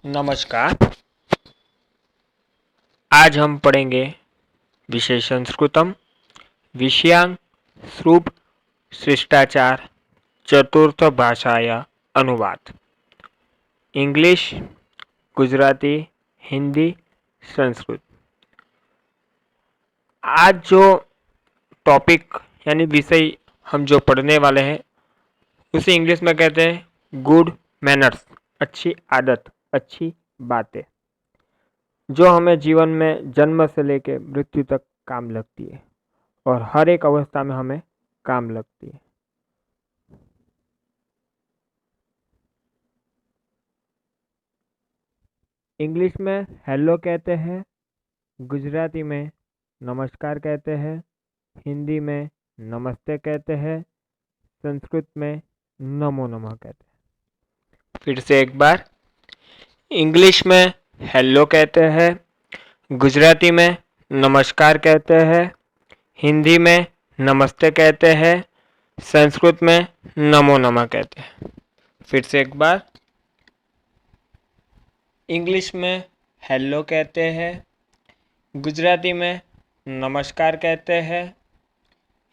नमस्कार। आज हम पढ़ेंगे विषय संस्कृतम विषयांग श्रुप शिष्टाचार चतुर्थ भाषाया अनुवाद। इंग्लिश, गुजराती, हिंदी, संस्कृत। आज जो टॉपिक यानी विषय हम जो पढ़ने वाले हैं उसे इंग्लिश में कहते हैं गुड मैनर्स, अच्छी आदत, अच्छी बातें, जो हमें जीवन में जन्म से लेकर मृत्यु तक काम लगती है और हर एक अवस्था में हमें काम लगती है। इंग्लिश में हेलो कहते हैं, गुजराती में नमस्कार कहते हैं, हिंदी में नमस्ते कहते हैं, संस्कृत में नमो नमः कहते हैं। फिर से एक बार, इंग्लिश में हेलो कहते हैं, गुजराती में नमस्कार कहते हैं, हिंदी में नमस्ते कहते हैं, संस्कृत में नमो नमः कहते हैं। फिर से एक बार, इंग्लिश में हेलो कहते हैं, गुजराती में नमस्कार कहते हैं,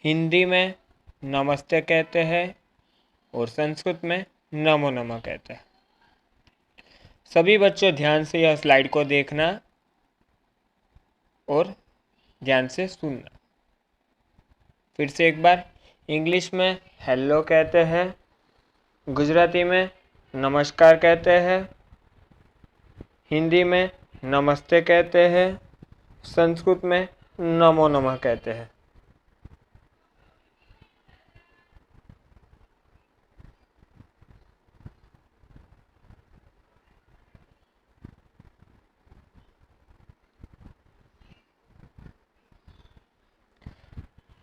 हिंदी में नमस्ते कहते हैं और संस्कृत में नमो नमः कहते हैं। सभी बच्चों ध्यान से यह स्लाइड को देखना और ध्यान से सुनना। फिर से एक बार, इंग्लिश में हेलो कहते हैं, गुजराती में नमस्कार कहते हैं, हिंदी में नमस्ते कहते हैं, संस्कृत में नमो नमः कहते हैं।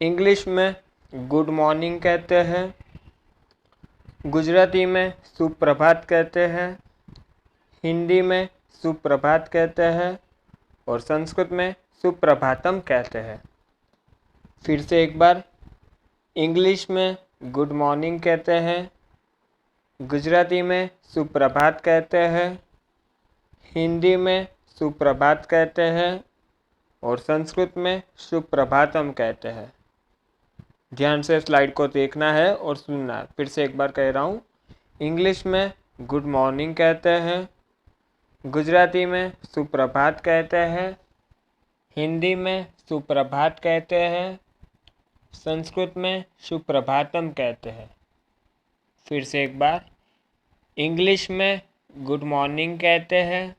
इंग्लिश में गुड मॉर्निंग कहते हैं, गुजराती में सुप्रभात कहते हैं, हिंदी में सुप्रभात कहते हैं और संस्कृत में सुप्रभातम कहते हैं। फिर से एक बार, इंग्लिश में गुड मॉर्निंग कहते हैं, गुजराती में सुप्रभात कहते हैं, हिंदी में सुप्रभात कहते हैं और संस्कृत में सुप्रभातम कहते हैं। ध्यान से स्लाइड को देखना है और सुनना है। फिर से एक बार कह रहा हूँ, इंग्लिश में गुड मॉर्निंग कहते हैं, गुजराती में सुप्रभात कहते हैं, हिंदी में सुप्रभात कहते हैं, संस्कृत में सुप्रभातम कहते हैं। फिर से एक बार, इंग्लिश में गुड मॉर्निंग कहते हैं,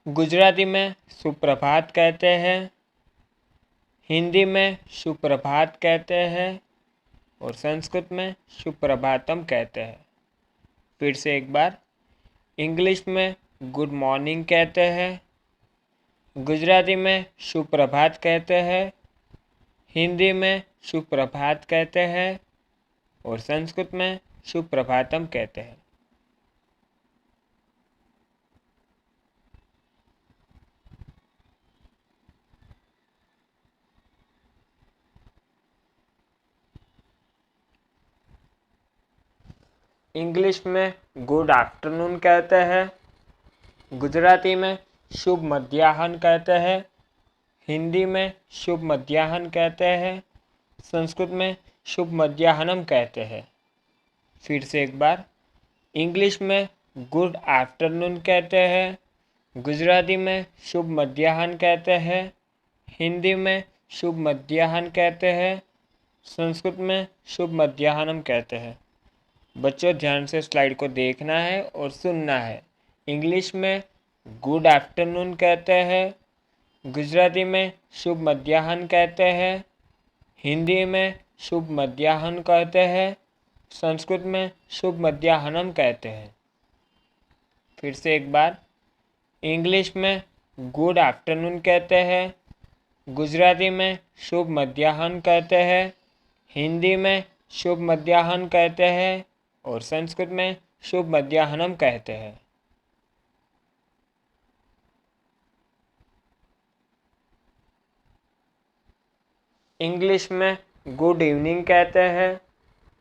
गुजराती में सुप्रभात कहते हैं, हिंदी में सुप्रभात कहते हैं और संस्कृत में सुप्रभातम कहते हैं। फिर से एक बार, इंग्लिश में गुड मॉर्निंग कहते हैं, गुजराती में सुप्रभात कहते हैं, हिंदी में सुप्रभात कहते हैं और संस्कृत में सुप्रभातम कहते हैं। इंग्लिश में गुड आफ्टरनून कहते हैं, गुजराती में शुभ मध्याह्न कहते हैं, हिंदी में शुभ मध्याह्न कहते हैं, संस्कृत में शुभ मध्याह्नम कहते हैं। फिर से एक बार, इंग्लिश में गुड आफ्टरनून कहते हैं, गुजराती में शुभ मध्याह्न कहते हैं, हिंदी में शुभ मध्याह्न कहते हैं, संस्कृत में शुभ मध्याह्नम कहते हैं। बच्चों ध्यान से स्लाइड को देखना है और सुनना है। इंग्लिश में गुड आफ्टरनून कहते हैं, गुजराती में शुभ मध्याह्न कहते हैं, हिंदी में शुभ मध्याह्न कहते हैं, संस्कृत में शुभ मध्याह्नम कहते हैं। फिर से एक बार, इंग्लिश में गुड आफ्टरनून कहते हैं, गुजराती में शुभ मध्याह्न कहते हैं, हिंदी में शुभ मध्याह्न कहते हैं और संस्कृत में शुभ मध्याह्नम कहते हैं। इंग्लिश में गुड इवनिंग कहते हैं,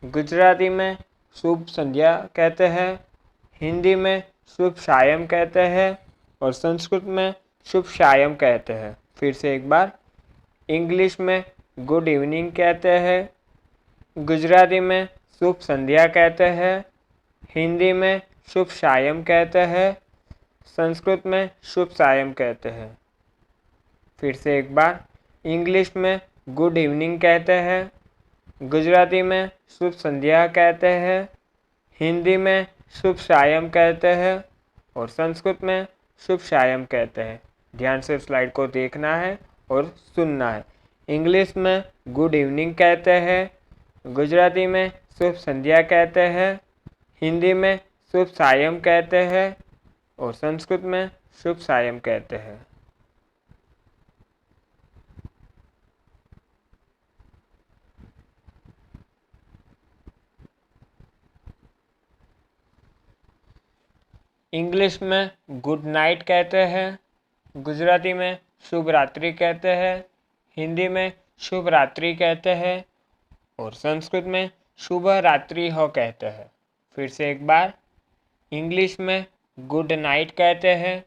गुजराती में शुभ संध्या कहते हैं, हिंदी में शुभ सायं कहते हैं और संस्कृत में शुभ सायं कहते हैं। फिर से एक बार, इंग्लिश में गुड इवनिंग कहते हैं, गुजराती में शुभ संध्या कहते हैं, हिंदी में शुभ सायं कहते हैं, संस्कृत में शुभ सायं कहते हैं। फिर से एक बार, इंग्लिश में गुड इवनिंग कहते हैं, गुजराती में शुभ संध्या कहते हैं, हिंदी में शुभ सायं कहते हैं और संस्कृत में शुभ सायं कहते हैं। ध्यान से स्लाइड को देखना है और सुनना है। इंग्लिश में गुड इवनिंग कहते हैं, गुजराती में शुभ संध्या कहते हैं, हिंदी में शुभ सायं कहते हैं और संस्कृत में शुभ सायं कहते हैं। इंग्लिश में गुड नाइट कहते हैं, गुजराती में शुभ रात्रि कहते हैं, हिंदी में शुभ रात्रि कहते हैं और संस्कृत में शुभ रात्रि हो कहते हैं। फिर से एक बार, इंग्लिश में गुड नाइट कहते हैं,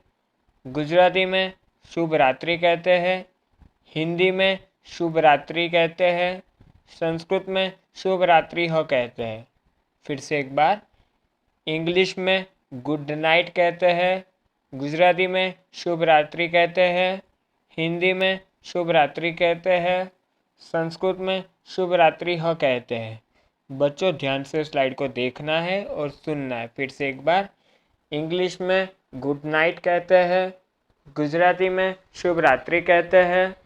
गुजराती में शुभ रात्रि कहते हैं, हिंदी में शुभ रात्रि कहते हैं, संस्कृत में शुभ रात्रि हो कहते हैं। फिर से एक बार, इंग्लिश में गुड नाइट कहते हैं, गुजराती में शुभ रात्रि कहते हैं, हिंदी में शुभ रात्रि कहते हैं, संस्कृत में शुभ रात्रि हो कहते हैं। बच्चों ध्यान से स्लाइड को देखना है और सुनना है। फिर से एक बार, इंग्लिश में गुड नाइट कहते हैं, गुजराती में शुभ रात्रि कहते हैं,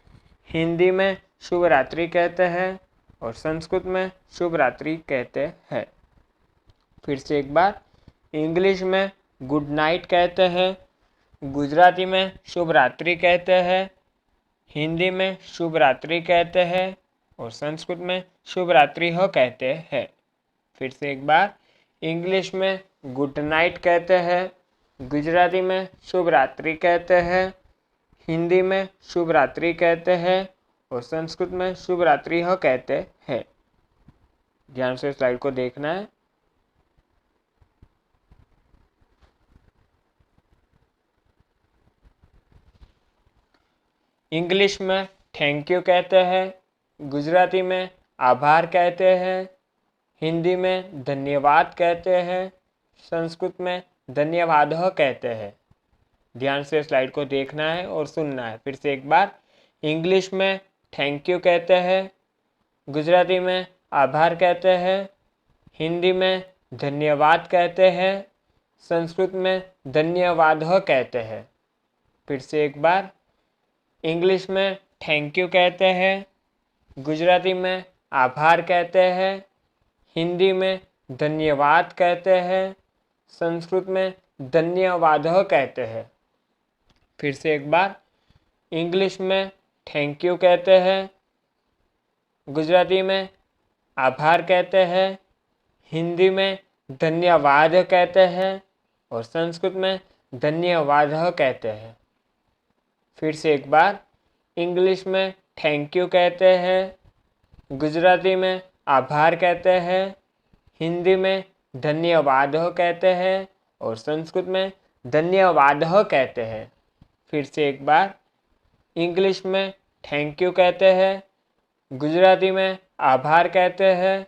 हिंदी में शुभ रात्रि कहते हैं और संस्कृत में शुभ रात्रि कहते हैं। फिर से एक बार, इंग्लिश में गुड नाइट कहते हैं, गुजराती में शुभ रात्रि कहते हैं, हिंदी में शुभ रात्रि कहते हैं और संस्कृत में शुभ रात्रि हो कहते हैं। फिर से एक बार, इंग्लिश में गुड नाइट कहते हैं, गुजराती में शुभ रात्रि कहते हैं, हिंदी में शुभ रात्रि कहते हैं और संस्कृत में शुभ रात्रि हो कहते हैं। ध्यान से स्लाइड को देखना है। इंग्लिश में थैंक यू कहते हैं, गुजराती में आभार कहते हैं, हिंदी में धन्यवाद कहते हैं, संस्कृत में धन्यवाद कहते हैं। ध्यान से स्लाइड को देखना है और सुनना है। फिर से एक बार, इंग्लिश में थैंक यू कहते हैं, गुजराती में आभार कहते हैं, हिंदी में धन्यवाद कहते हैं, संस्कृत में धन्यवाद कहते हैं। फिर से एक बार, इंग्लिश में थैंक यू कहते हैं, गुजराती में आभार कहते हैं, हिंदी में धन्यवाद कहते हैं, संस्कृत में धन्यवाद कहते हैं। फिर से एक बार, इंग्लिश में थैंक यू कहते हैं, गुजराती में आभार कहते हैं, हिंदी में धन्यवाद कहते हैं और संस्कृत में धन्यवाद कहते हैं। फिर से एक बार, इंग्लिश में थैंक यू कहते हैं, गुजराती में आभार कहते हैं, हिंदी में धन्यवाद कहते हैं और संस्कृत में धन्यवाद कहते हैं। फिर से एक बार, इंग्लिश में थैंक यू कहते हैं, गुजराती में आभार कहते हैं,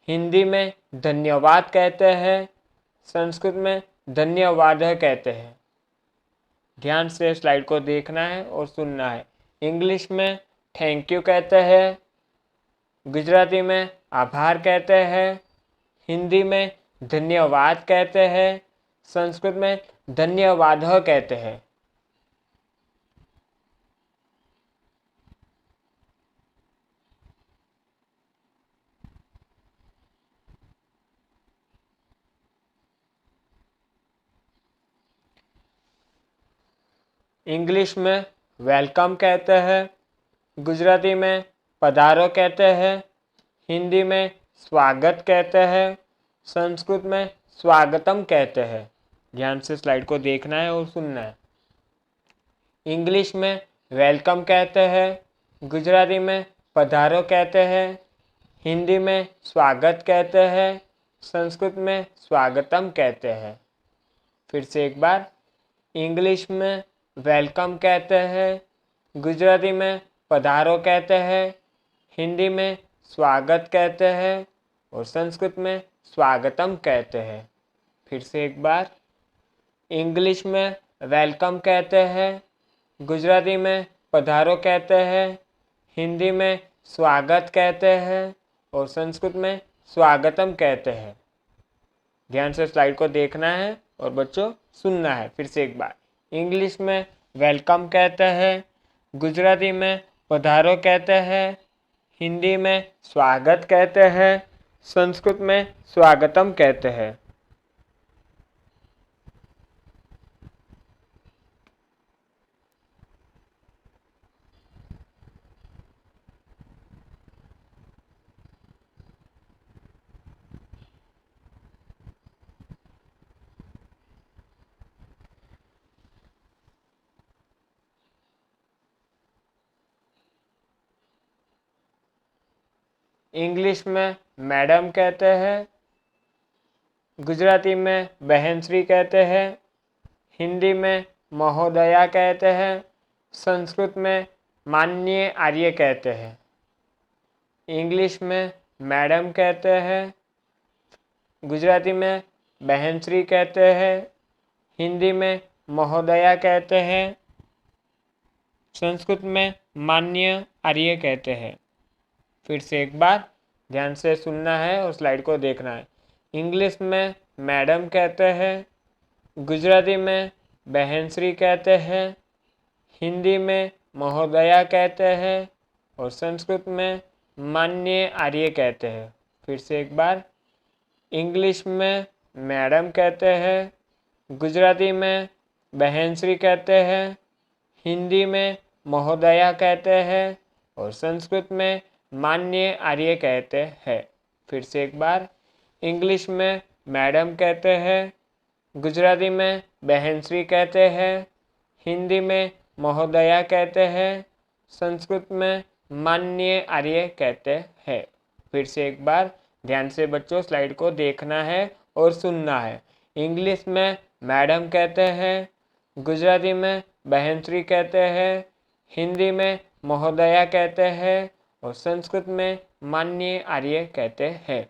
हिंदी में धन्यवाद कहते हैं, संस्कृत में धन्यवाद कहते हैं। ध्यान से स्लाइड को देखना है और सुनना है। इंग्लिश में थैंक यू कहते हैं, गुजराती में आभार कहते हैं, हिंदी में धन्यवाद कहते हैं, संस्कृत में धन्यवाद कहते हैं। इंग्लिश में वेलकम कहते हैं, गुजराती में पधारो कहते हैं, हिंदी में स्वागत कहते हैं, संस्कृत में स्वागतम कहते हैं। ध्यान से स्लाइड को देखना है और सुनना है। इंग्लिश में वेलकम कहते हैं, गुजराती में पधारो कहते हैं, हिंदी में स्वागत कहते हैं, संस्कृत में स्वागतम कहते हैं। फिर से एक बार, इंग्लिश में वेलकम कहते हैं, गुजराती में पधारो कहते हैं, हिंदी में स्वागत कहते हैं और संस्कृत में स्वागतम कहते हैं। फिर से एक बार, इंग्लिश में वेलकम कहते हैं, गुजराती में पधारो कहते हैं, हिंदी में स्वागत कहते हैं और संस्कृत में स्वागतम कहते हैं। ध्यान से स्लाइड को देखना है और बच्चों सुनना है। फिर से एक बार, इंग्लिश में वेलकम कहते हैं, गुजराती में पधारो कहते हैं, हिंदी में स्वागत कहते हैं, संस्कृत में स्वागतम कहते हैं। इंग्लिश में मैडम कहते हैं, गुजराती में बहन श्री कहते हैं, हिंदी में महोदया कहते हैं, संस्कृत में माननीय आर्य कहते हैं। इंग्लिश में मैडम कहते हैं, गुजराती में बहन श्री कहते हैं, हिंदी में महोदया कहते हैं, संस्कृत में माननीय आर्य कहते हैं। फिर से एक बार ध्यान से सुनना है और स्लाइड को देखना है। इंग्लिश में मैडम कहते हैं, गुजराती में बहन श्री कहते हैं, हिंदी में महोदया कहते हैं और संस्कृत में माननीय आर्य कहते हैं। फिर से एक बार, इंग्लिश में मैडम कहते हैं, गुजराती में बहन श्री कहते हैं, हिंदी में महोदया कहते हैं और संस्कृत में माननीय आर्य कहते हैं। फिर से एक बार, इंग्लिश में मैडम कहते हैं, गुजराती में बहन श्री कहते हैं, हिंदी में महोदया कहते हैं, संस्कृत में माननीय आर्य कहते हैं। फिर से एक बार ध्यान से बच्चों स्लाइड को देखना है और सुनना है। इंग्लिश में मैडम कहते हैं, गुजराती में बहन श्री कहते हैं, हिंदी में महोदया कहते हैं और संस्कृत में माननीय आर्य कहते हैं।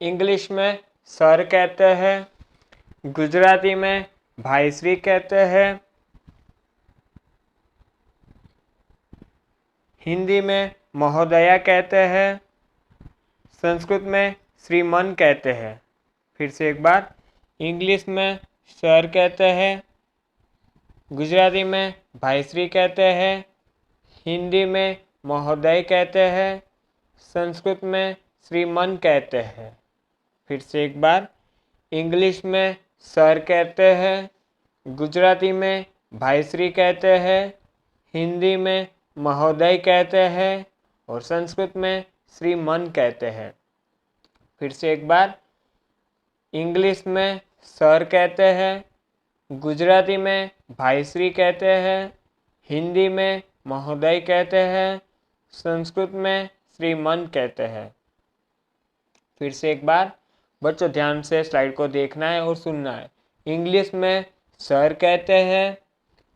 इंग्लिश में सर कहते हैं, गुजराती में भाईश्री कहते हैं, हिंदी में महोदया कहते हैं, संस्कृत में श्रीमान कहते हैं। फिर से एक बार, इंग्लिश में सर कहते हैं, गुजराती में भाईश्री कहते हैं, हिंदी में महोदय कहते हैं, संस्कृत में श्रीमान कहते हैं। फिर से एक बार, इंग्लिश में सर कहते हैं, गुजराती में भाईश्री कहते हैं, हिंदी में महोदय कहते हैं और संस्कृत में श्रीमान कहते हैं। फिर से एक बार, इंग्लिश में सर कहते हैं, गुजराती में भाईश्री कहते हैं, हिंदी में महोदय कहते हैं, संस्कृत में श्रीमान कहते हैं। फिर से एक बार बच्चों ध्यान से स्लाइड को देखना है और सुनना है। इंग्लिश में सर कहते हैं,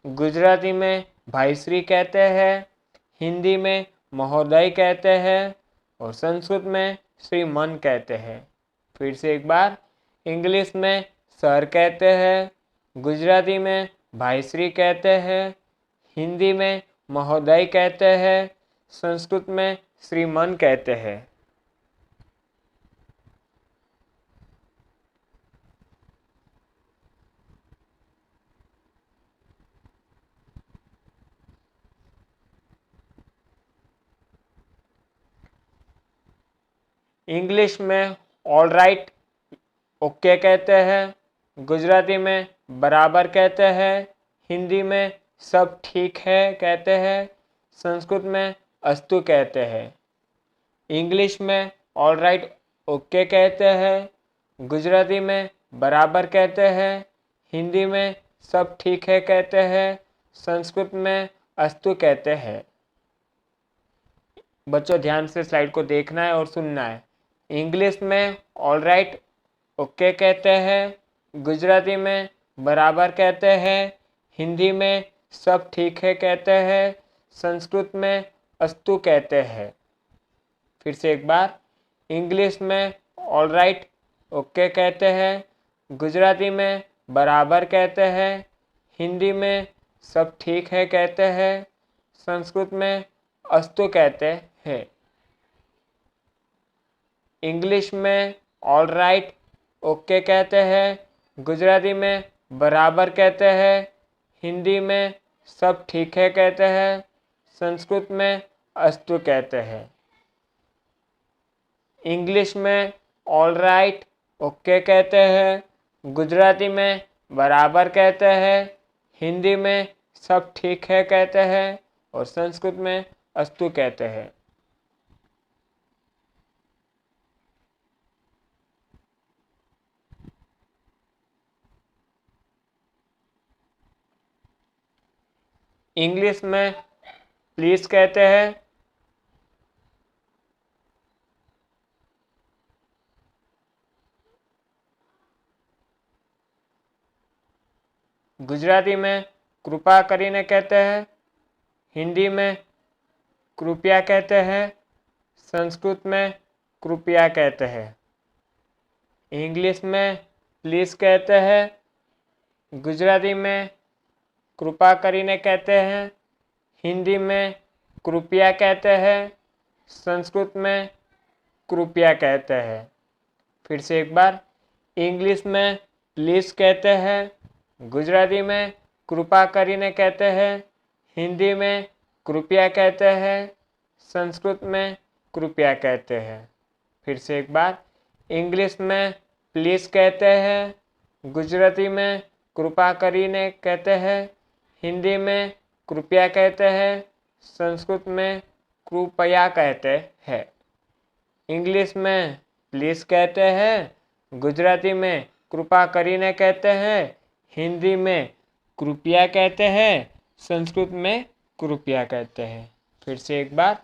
गुजराती में भाईश्री कहते हैं, हिंदी में महोदय कहते हैं और संस्कृत में श्रीमान कहते हैं। फिर से एक बार, इंग्लिश में सर कहते हैं, गुजराती में भाईश्री कहते हैं, हिंदी में महोदय कहते हैं, संस्कृत में श्रीमान कहते हैं। इंग्लिश में ऑल राइट ओके कहते हैं, गुजराती में बराबर कहते हैं, हिंदी में सब ठीक है कहते हैं, संस्कृत में अस्तु कहते हैं। इंग्लिश में ऑल राइट ओके कहते हैं, गुजराती में बराबर कहते हैं, हिंदी में सब ठीक है कहते हैं, संस्कृत में अस्तु कहते हैं। बच्चों ध्यान से स्लाइड को देखना है और सुनना है। इंग्लिश में ऑल राइट ओके कहते हैं, गुजराती में बराबर कहते हैं, हिंदी में सब ठीक है कहते हैं, संस्कृत में अस्तु कहते हैं। फिर से एक बार, इंग्लिश में ऑल राइट ओके कहते हैं, गुजराती में बराबर कहते हैं, हिंदी में सब ठीक है कहते हैं, संस्कृत में अस्तु कहते हैं। इंग्लिश में ऑल राइट ओके कहते हैं, गुजराती में बराबर कहते हैं, हिंदी में सब ठीक है कहते हैं, संस्कृत में अस्तु कहते हैं। इंग्लिश में ऑल राइट ओके कहते हैं, गुजराती में बराबर कहते हैं, हिंदी में सब ठीक है कहते हैं और संस्कृत में अस्तु कहते हैं। इंग्लिश में प्लीज कहते हैं, गुजराती में कृपा करीने कहते हैं, हिंदी में कृपया कहते हैं, संस्कृत में कृपया कहते हैं। इंग्लिश में प्लीज कहते हैं, गुजराती में कृपा करीने कहते हैं, हिंदी में कृपया कहते हैं, संस्कृत में कृपया कहते हैं। फिर से एक बार, इंग्लिश में प्लीज कहते हैं, गुजराती में कृपा करीने कहते हैं, हिंदी में कृपया कहते हैं, संस्कृत में कृपया कहते हैं। फिर से एक बार, इंग्लिश में प्लीज कहते हैं, गुजराती में कृपा करीने कहते हैं, हिंदी में कृपया कहते हैं, संस्कृत में कृपया कहते हैं। इंग्लिश में प्लीज कहते हैं, गुजराती में कृपा करीने कहते हैं, हिंदी में कृपया कहते हैं, संस्कृत में कृपया कहते हैं। फिर से एक बार,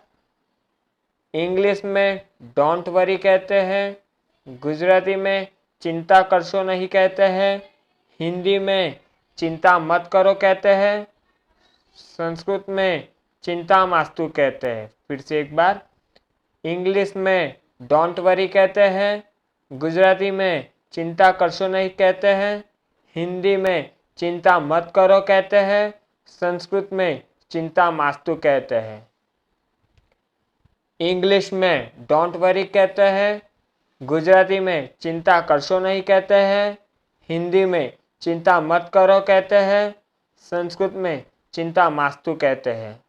इंग्लिश में डोंट वरी कहते हैं, गुजराती में चिंता करशो नहीं कहते हैं, हिंदी में चिंता मत करो कहते हैं, संस्कृत में चिंता मास्तु कहते हैं। फिर से एक बार, इंग्लिश में डोंट वरी कहते हैं, गुजराती में चिंता करशो नहीं कहते हैं, हिंदी में चिंता मत करो कहते हैं, संस्कृत में चिंता मास्तु कहते हैं। इंग्लिश में डोंट वरी कहते हैं, गुजराती में चिंता करशो नहीं कहते हैं, हिंदी में चिंता मत करो कहते हैं, संस्कृत में चिंता मास्तु कहते हैं।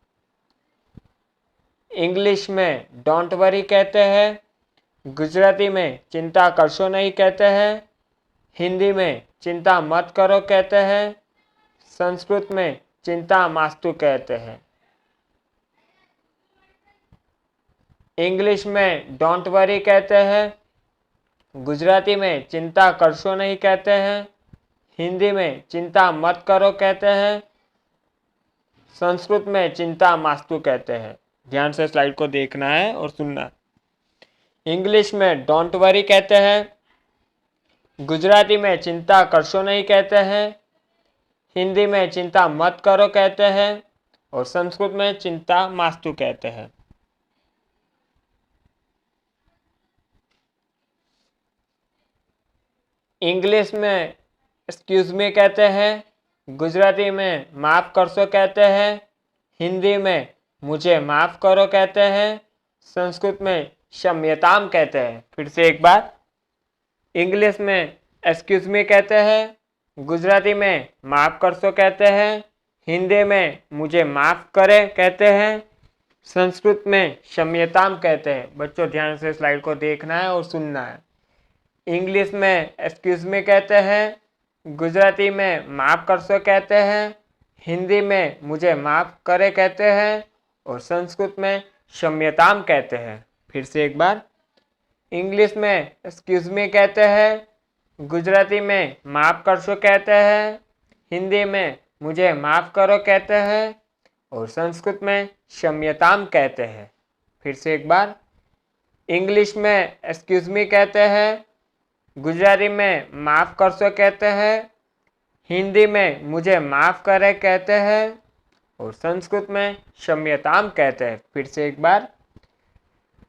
इंग्लिश में डोंट वरी कहते हैं, गुजराती में चिंता करशो नहीं कहते हैं, हिंदी में चिंता मत करो कहते हैं, संस्कृत में चिंता मास्तु कहते हैं। इंग्लिश में डोंट वरी कहते हैं, गुजराती में चिंता करशो नहीं कहते हैं, हिंदी में चिंता मत करो कहते हैं, संस्कृत में चिंता मास्तु कहते हैं। ध्यान से स्लाइड को देखना है और सुनना है। इंग्लिश में डोंट वरी कहते हैं, गुजराती में चिंता करशो नहीं कहते हैं, हिंदी में चिंता मत करो कहते हैं और संस्कृत में चिंता मास्तु कहते हैं। इंग्लिश में एक्सक्यूज मी कहते हैं, गुजराती में माफ़ करशो कहते हैं, हिंदी में मुझे माफ़ करो कहते हैं, संस्कृत में क्षम्यताम कहते हैं। फिर से एक बार, इंग्लिश में एक्सक्यूज मी कहते हैं, गुजराती में माफ़ करशो कहते हैं, हिंदी में मुझे माफ़ करे कहते हैं, संस्कृत में क्षम्यताम कहते हैं। बच्चों ध्यान से स्लाइड को देखना है और सुनना है। इंग्लिश में एक्सक्यूज मी कहते हैं, गुजराती में माफ़ करशो कहते हैं, हिंदी में मुझे माफ़ करे कहते हैं और संस्कृत में क्षम्यताम कहते हैं। फिर से एक बार, इंग्लिश में एक्सक्यूज मी कहते हैं, गुजराती में माफ़ करशो कहते हैं, हिंदी में मुझे माफ़ करो कहते हैं और संस्कृत में क्षम्यताम कहते हैं। फिर से एक बार, इंग्लिश में एक्सक्यूज मी कहते हैं, गुजराती में माफ़ करशो कहते हैं, हिंदी में मुझे माफ़ करे कहते हैं और संस्कृत में क्षम्यताम कहते हैं। फिर से एक बार,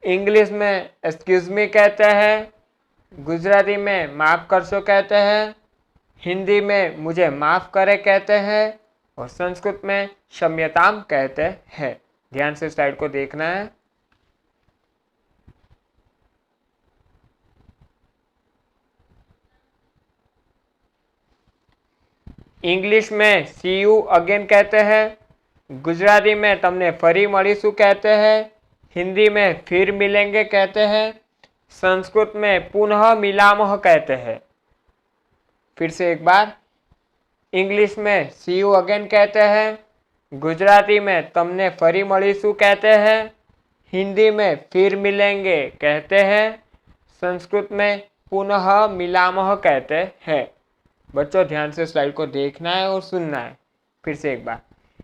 इंग्लिश में एक्सक्यूज मी कहते हैं, गुजराती में माफ़ करशो कहते हैं, हिंदी में मुझे माफ़ करे कहते हैं और संस्कृत में क्षम्यताम कहते हैं। ध्यान से स्लाइड को देखना है। इंग्लिश में सी यू अगेन कहते हैं, गुजराती में तमने फरी मळीशुं कहते हैं, हिंदी में फिर मिलेंगे कहते हैं, संस्कृत में पुनः मिलामः कहते हैं। फिर से एक बार, इंग्लिश में सी यू अगेन कहते हैं, गुजराती में तमने फरी मळीशुं कहते हैं, हिंदी में फिर मिलेंगे कहते हैं, संस्कृत में पुनः मिलामः कहते हैं। बच्चों ध्यान से स्लाइड को देखना है और सुनना है। फिर से एक बार,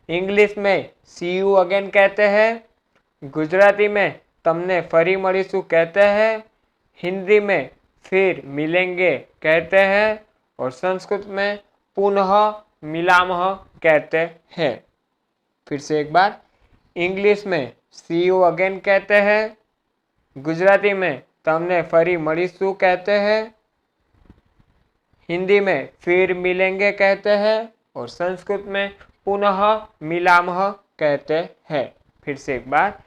इंग्लिश में सी यू अगेन कहते हैं, गुजराती में तमने फरी मळीशुं कहते हैं, हिंदी में फिर मिलेंगे कहते हैं और संस्कृत में पुनः मिलामः कहते हैं। फिर से एक बार, इंग्लिश में सी यू अगेन कहते हैं, गुजराती में तमने फरी मळीशुं कहते हैं, हिंदी में फिर मिलेंगे कहते हैं और संस्कृत में पुनः मिलामः कहते हैं। फिर से एक बार,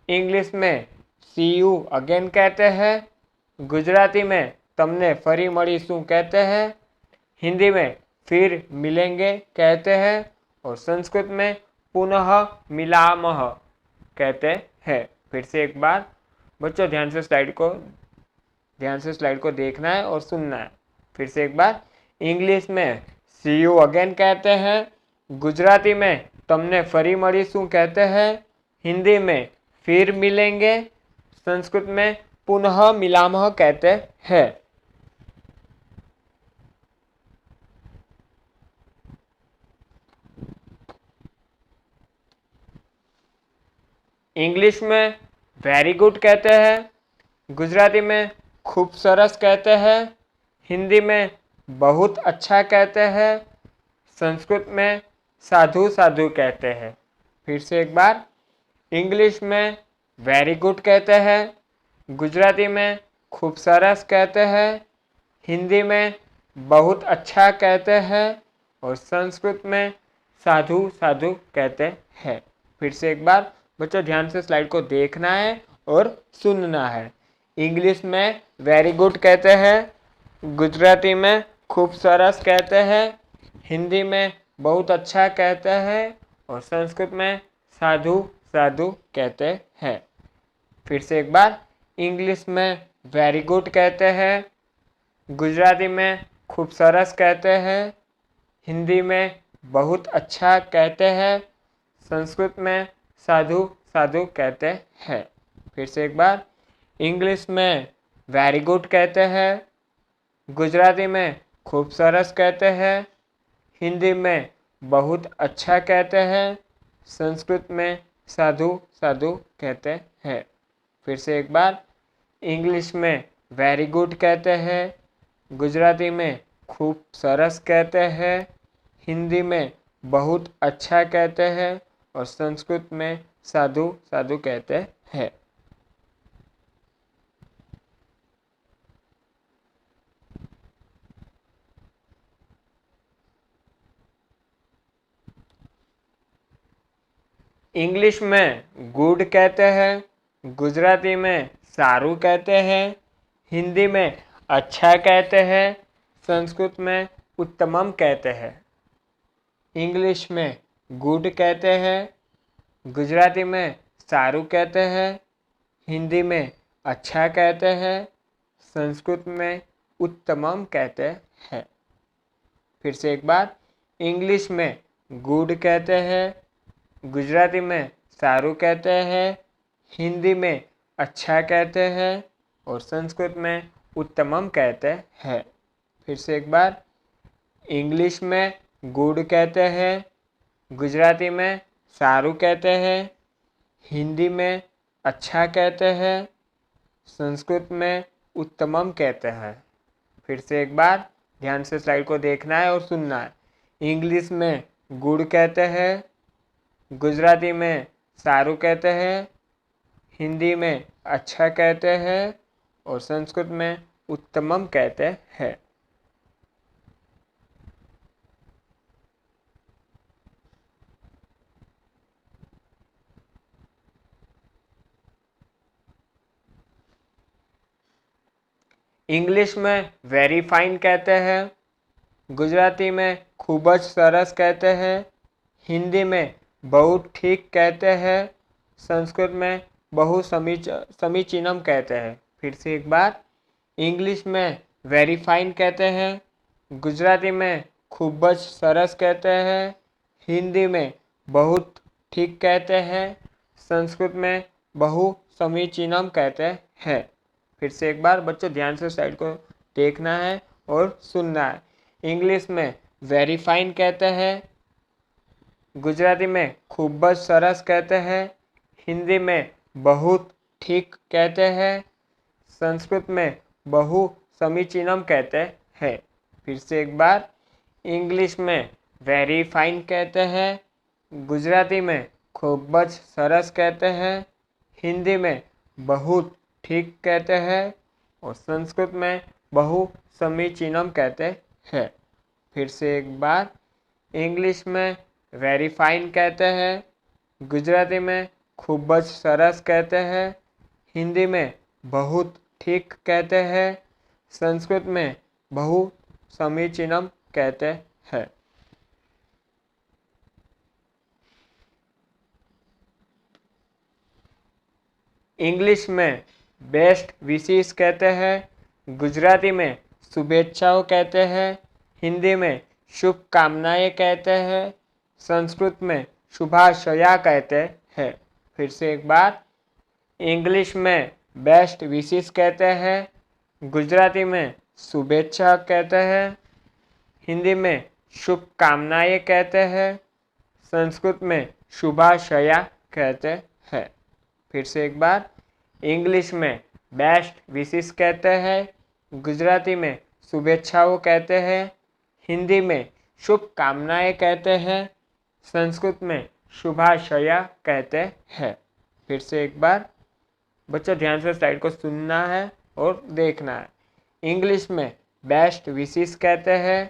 इंग्लिश में सी यू अगेन कहते हैं, गुजराती में तमने फरी मळीशुं कहते हैं, हिंदी में फिर मिलेंगे कहते हैं और संस्कृत में पुनः मिलामः कहते हैं। फिर से एक बार, बच्चों ध्यान से स्लाइड को देखना है और सुनना है। फिर से एक बार, इंग्लिश में सी यू अगेन कहते हैं, गुजराती में तमने फरी मळीशुं कहते हैं, हिंदी में फिर मिलेंगे, संस्कृत में पुनः मिलामः कहते हैं। इंग्लिश में वेरी गुड कहते हैं, गुजराती में खूब सरस कहते हैं, हिंदी में बहुत अच्छा कहते हैं, संस्कृत में साधु साधु कहते हैं। फिर से एक बार, इंग्लिश में वेरी गुड कहते हैं, गुजराती में खूब सरस कहते हैं, हिंदी में बहुत अच्छा कहते हैं और संस्कृत में साधु साधु कहते हैं। फिर से एक बार, बच्चों ध्यान से स्लाइड को देखना है और सुनना है। इंग्लिश में वेरी गुड कहते हैं, गुजराती में खूब सरस कहते हैं, हिंदी में बहुत अच्छा कहते हैं और संस्कृत में साधु साधु कहते हैं। फिर से एक बार, इंग्लिश में वेरी गुड कहते हैं, गुजराती में खूब सरस कहते हैं, हिंदी में बहुत अच्छा कहते हैं, संस्कृत में साधु साधु कहते हैं। फिर से एक बार, इंग्लिश में वेरी गुड कहते हैं, गुजराती में खूब सरस कहते हैं, हिंदी में बहुत अच्छा कहते हैं, संस्कृत में साधु साधु कहते हैं। फिर से एक बार, इंग्लिश में वेरी गुड कहते हैं, गुजराती में खूब सरस कहते हैं, हिंदी में बहुत अच्छा कहते हैं और संस्कृत में साधु साधु कहते हैं। इंग्लिश में गुड कहते हैं, गुजराती में सारू कहते हैं, हिंदी में अच्छा कहते हैं, संस्कृत में उत्तमम कहते हैं। इंग्लिश में गुड कहते हैं, गुजराती में सारू कहते हैं, हिंदी में अच्छा कहते हैं, संस्कृत में उत्तमम कहते हैं। फिर से एक बार, इंग्लिश में गुड कहते हैं, गुजराती में सारू कहते हैं, हिंदी में अच्छा कहते हैं और संस्कृत में उत्तमम कहते हैं। फिर से एक बार, इंग्लिश में गुड कहते हैं, गुजराती में सारू कहते हैं, हिंदी में अच्छा कहते हैं, संस्कृत में उत्तमम कहते हैं। फिर से एक बार ध्यान से स्लाइड को देखना है और सुनना है। इंग्लिश में गुड कहते हैं, गुजराती में सारू कहते हैं, हिंदी में अच्छा कहते हैं और संस्कृत में उत्तमम कहते हैं। इंग्लिश में वेरी फाइन कहते हैं, गुजराती में खूब ज सरस कहते हैं, हिंदी में बहुत ठीक कहते हैं, संस्कृत में बहु समीचीनम कहते हैं। फिर से एक बार, इंग्लिश में वेरी फाइन कहते हैं, गुजराती में खूब ज सरस कहते हैं, हिंदी में बहुत ठीक कहते हैं, संस्कृत में बहु समीचीनम कहते हैं। फिर से एक बार बच्चों ध्यान से साइड को देखना है और सुनना है। इंग्लिश में वेरी फाइन कहते हैं, गुजराती में खूब ज सरस कहते हैं, हिंदी में बहुत ठीक कहते हैं, संस्कृत में बहु समीचीनम कहते हैं। फिर से एक बार, इंग्लिश में वेरी फाइन कहते हैं, गुजराती में खूब ज सरस कहते हैं, हिंदी में बहुत ठीक कहते हैं और संस्कृत में बहु समीचीनम कहते हैं। फिर से एक बार, इंग्लिश में वेरी फाइन कहते हैं, गुजराती में खूब ज सरस कहते हैं, हिंदी में बहुत ठीक कहते हैं, संस्कृत में बहु समीचीनम कहते हैं। इंग्लिश में बेस्ट विशेस कहते हैं, गुजराती में शुभेच्छाओं कहते हैं, हिंदी में शुभकामनाएं कहते हैं, संस्कृत में शुभाशया कहते हैं। फिर से एक बार, इंग्लिश में बेस्ट विशेस कहते हैं, गुजराती में शुभेच्छा कहते हैं, हिंदी में शुभकामनाएं कहते हैं, संस्कृत में शुभाशया कहते हैं। फिर से एक बार, इंग्लिश में बेस्ट विशेस कहते हैं, गुजराती में शुभेच्छाओं कहते हैं, हिंदी में शुभकामनाएं कहते हैं, संस्कृत में शुभाशया कहते हैं। फिर से एक बार बच्चों ध्यान से स्लाइड को सुनना है और देखना है। इंग्लिश में बेस्ट विशेस कहते हैं,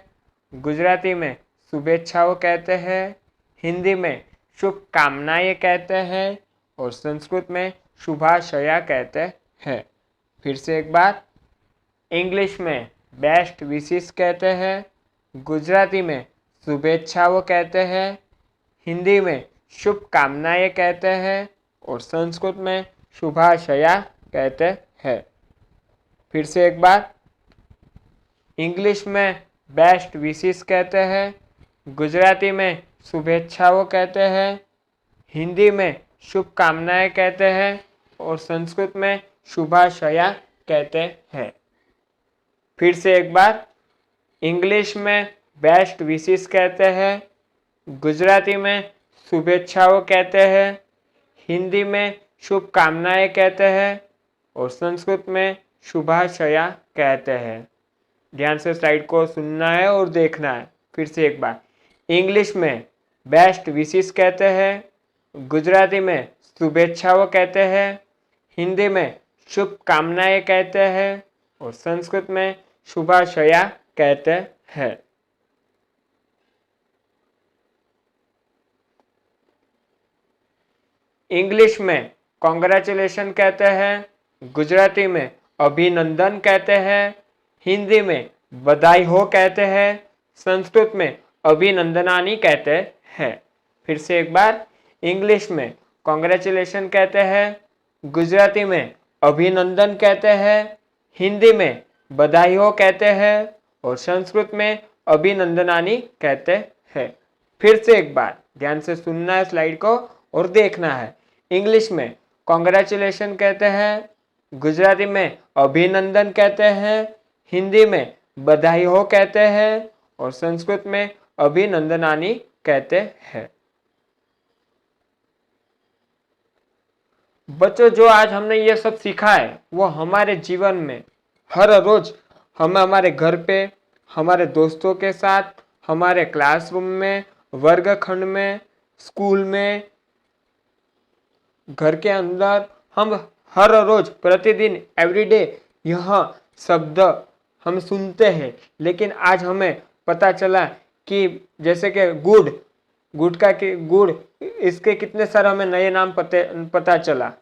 गुजराती में शुभेच्छाओं कहते हैं, हिंदी में शुभकामनाएं कहते हैं और संस्कृत में शुभाशया कहते हैं। फिर से एक बार, इंग्लिश में बेस्ट विशेस कहते हैं, गुजराती में शुभेच्छाओं कहते हैं, हिंदी में शुभकामनाएं कहते हैं और संस्कृत में शुभाशया कहते हैं। फिर से एक बार, इंग्लिश में बेस्ट विशेस कहते हैं, गुजराती में शुभेच्छाओं कहते हैं, हिंदी में शुभकामनाएं कहते हैं और संस्कृत में शुभाशया कहते हैं। फिर से एक बार, इंग्लिश में बेस्ट विशेस कहते हैं, गुजराती में शुभेच्छाओं कहते हैं, हिंदी में शुभकामनाएं कहते हैं और संस्कृत में शुभाशया कहते हैं। ध्यान से स्लाइड को सुनना है और देखना है। फिर से एक बार, इंग्लिश में बेस्ट विशेस कहते हैं, गुजराती में शुभेच्छाओं कहते हैं, हिंदी में शुभकामनाएं कहते हैं और संस्कृत में शुभाशया कहते हैं। इंग्लिश में कॉन्ग्रेचुलेशन कहते हैं, गुजराती में अभिनंदन कहते हैं, हिंदी में बधाई हो कहते हैं, संस्कृत में अभिनंदनानी कहते हैं। फिर से एक बार, इंग्लिश में कॉन्ग्रेचुलेशन कहते हैं, गुजराती में अभिनंदन कहते हैं, हिंदी में बधाई हो कहते हैं और संस्कृत में अभिनंदनानी कहते हैं। फिर से एक बार ध्यान से सुनना है स्लाइड को और देखना है। इंग्लिश में कॉन्ग्रेचुलेशन कहते हैं, गुजराती में अभिनंदन कहते हैं, हिंदी में बधाई हो कहते हैं और संस्कृत में अभिनंदनानी कहते हैं। बच्चों, जो आज हमने ये सब सीखा है वो हमारे जीवन में हर रोज हमें हमारे घर पे, हमारे दोस्तों के साथ, हमारे क्लासरूम में, वर्गखंड में, स्कूल में, घर के अंदर, हम हर रोज प्रतिदिन एवरीडे यह शब्द हम सुनते हैं। लेकिन आज हमें पता चला कि जैसे कि गुड, गुटखा के गुड़, इसके कितने सारे हमें नए नाम पता चला।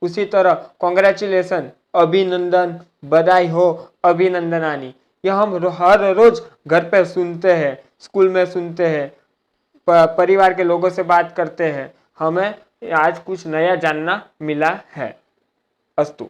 उसी तरह कॉन्ग्रेचुलेशन, अभिनंदन, बधाई हो, अभिनंदनानी, यह हम हर रोज घर पे सुनते हैं, स्कूल में सुनते हैं, परिवार के लोगों से बात करते हैं। हमें आज कुछ नया जानना मिला है। अस्तु।